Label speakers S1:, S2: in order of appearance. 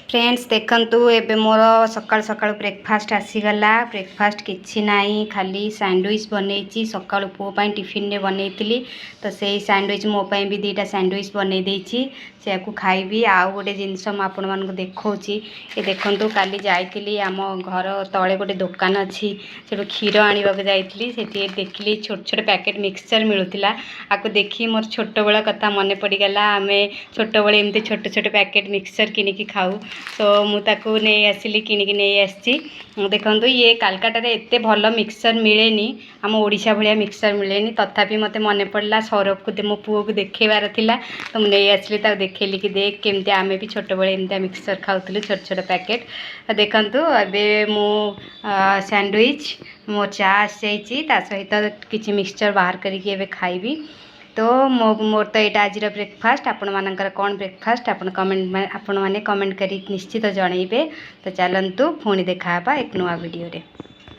S1: Friends देखंतु एबे मोर सकाळ सकाळ ब्रेकफास्ट आसीगला। ब्रेकफास्ट किछि नाही, खाली सैंडविच बनैछि। सकाळ पो पई टिफिन ने बनैतिली तो सेही सैंडविच मो पई भी दीटा सैंडविच बनै देछि। से को खाइबी। आ गोटे जिनस म आपन मन को देखौछि। ए देखंतु काली जाइतिली आम घर तळे गोटे दुकान अछि, सेठो खीर आनिबा के जाइतिली। सेठी देखली छोट छोट पैकेट मिक्सचर मिलुतिला। आको देखि मोर छोट बेला कथा मने पड़ी गला। आमे छोट बेले एमती छोट छोट पैकेट मिक्सचर किनि की खाऊ। तो मुझे नहीं आसिली किनिकी नहीं आसी। देखो ये कालकाटा रे एते भल मिक्सचर मिलेनी, आम ओडिशा भलिया मिक्सचर मिलेनी। तथापि मत मन पड़ा सौरभ को मो पुओ को देखेबार थिला, तो मुझे नहीं आसली देखेली कि देख केमती आमे भी छोट बेले एमती मिक्सचर खाऊलु छोट छोट पैकेट। देखंतु अबे मो सैंडविच मो चा आसी सहित किसी मिक्सचर बाहर करके एबे खाइबी। तो मोर तो यहाँ आज ब्रेकफास्ट। आपण मानकर कौन ब्रेकफास्ट आपण मैंने कमेंट करी निश्चित जनइबे। तो चलतु पुणी देखा एक नुआ वीडियो रे।